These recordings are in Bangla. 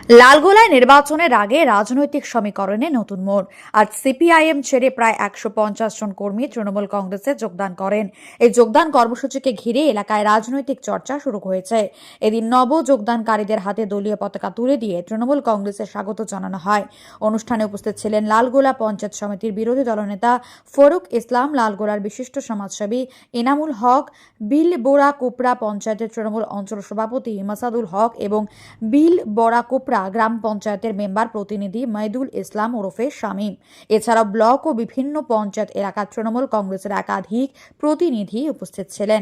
লালগোলায় নির্বাচনের আগে রাজনৈতিক সমীকরণে নতুন মোড়। আজ সিপিআইএম ছেড়ে প্রায় 150 জন কর্মী তৃণমূল কংগ্রেসে যোগদান করেন। এই যোগদান কর্মসূচিকে ঘিরে এলাকায় রাজনৈতিক চর্চা শুরু হয়েছে। এদিন নব যোগদানকারীদের হাতে দলীয় পতাকা তুলে দিয়ে তৃণমূল কংগ্রেসের স্বাগত জানানো হয়। অনুষ্ঠানে উপস্থিত ছিলেন লালগোলা পঞ্চায়েত সমিতির বিরোধী দলনেতা ফরুক ইসলাম, লালগোলার বিশিষ্ট সমাজসেবী এনামুল হক, বিল বোরা কোপড়া পঞ্চায়েতের তৃণমূল অঞ্চল সভাপতি মাসাদুল হক এবং বিল বড়া কোপড়া গ্রাম পঞ্চায়েতের মেম্বার প্রতিনিধি মইদুল ইসলাম ওরফে শামীম। এছাড়াও ব্লক ও বিভিন্ন পঞ্চায়েত এলাকার তৃণমূল কংগ্রেসের একাধিক প্রতিনিধি উপস্থিত ছিলেন।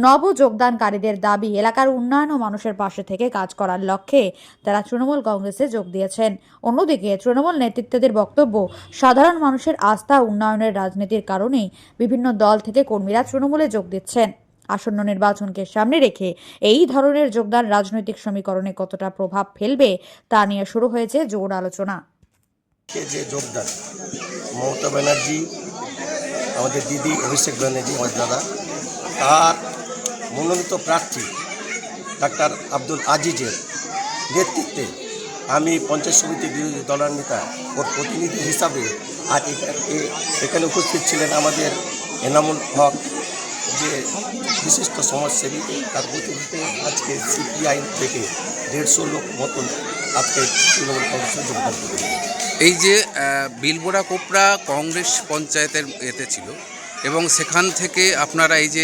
নব যোগদানকারীদের দাবি, এলাকার উন্নয়ন ও মানুষের পাশে থেকে কাজ করার লক্ষ্যে তারা তৃণমূল কংগ্রেসে যোগ দিয়েছেন। অন্যদিকে তৃণমূল নেতৃত্বদের বক্তব্য, সাধারণ মানুষের আস্থা উন্নয়নের রাজনীতির কারণেই বিভিন্ন দল থেকে কর্মীরা তৃণমূলে যোগ দিচ্ছেন। আসন্ন নির্বাচনকে সামনে রেখে এই ধরনের যোগদান রাজনৈতিক সমীকরণে কতটা প্রভাব ফেলবে তা নিয়ে শুরু হয়েছে জোর আলোচনা। যে যোগদান, মমতা ব্যানার্জি, আমাদের দিদি অভিষেক ব্যানার্জি, আমার দাদা, তার মনোনীত প্রার্থী ডাক্তার আব্দুল আজিজের নেতৃত্বে আমি পঞ্চায়েত সমিতির বিরোধী দলের নেতা ওর প্রতিনিধি হিসাবে আজ এখানে উপস্থিত ছিলেন আমাদের এনামুল হক, যে বিশিষ্ট সমাজসেবী, তার প্রতিনিধিতে আজকে সিপিআইএম থেকে 150 লোক মতন আজকে তৃণমূল কংগ্রেসে যোগদান করেছে। এই যে বিলবোরা কোপড়া কংগ্রেস পঞ্চায়েতের এতে ছিল এবং সেখান থেকে আপনারা এই যে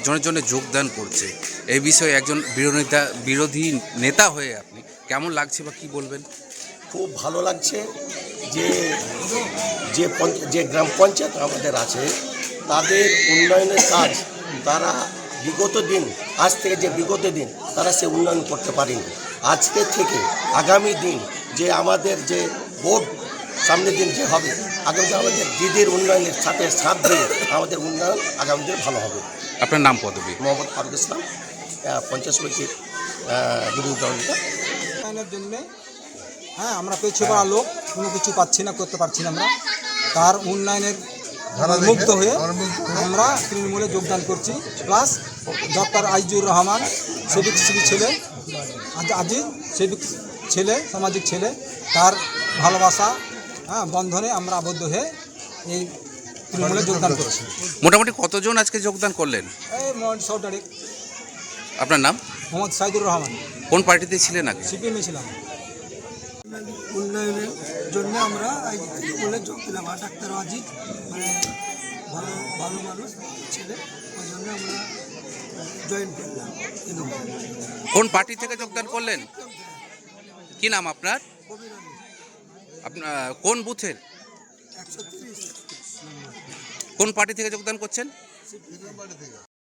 জনে জনে যোগদান করছে, এই বিষয়ে একজন বিরোধী নেতা হয়ে আপনি কেমন লাগছে বা কি বলবেন? খুব ভালো লাগছে যে যে গ্রাম পঞ্চায়েত আমাদের আছে তাদের উন্নয়নের কাজ তারা বিগত দিন, আজ থেকে যে বিগত দিন তারা সে উন্নয়ন করতে পারেনি। আজকে থেকে আগামী দিন যে আমাদের যে ভোট সামনের দিন যে হবে, আগামী দিন আমাদের দিদির উন্নয়নের সাথে সাথ দিয়ে আমাদের উন্নয়ন আগামী দিন ভালো হবে। আপনার নাম পদবী? মোহাম্মদ ফারুক ইসলাম, পঞ্চায়েত সমিতির বিরোধী দলনেতা। উন্নয়নের জন্য আমরা পেছু পড়া লোক, কোনো কিছু পাচ্ছি না, করতে পারছি না। আমরা তার উন্নয়নের মুগ্ধ হয়ে আমরা তৃণমূলে যোগদান করছি। প্লাস ডক্টর আজিজুর রহমান, সেবিক ছেলে, আজিজ সেবিক ছেলে, সামাজিক ছেলে, তার ভালোবাসা বন্ধনে আমরা আবদ্ধ হয়ে এই তৃণমূলে যোগদান করছি। মোটামুটি কতজন আজকে যোগদান করলেন? এই 100 তারিখ। আপনার নাম? মোহাম্মদ সাইদুর রহমান। কোন পার্টিতে ছিলেন আগে? সিপিএমে ছিলাম। উন্নয়নের জন্য আমরা এই তৃণমূলে যোগ দিলাম। আর ডাক্তার আজিজ মানে ভালো ভালো মানুষ ছেলে, ওই জন্য আমরা জয়েন করলাম তৃণমূলে। কোন পার্টি থেকে যোগদান করলেন? কি নাম আপনার? আপনার কোন বুথের? 130 কোন পার্টি থেকে যোগদান করছেন?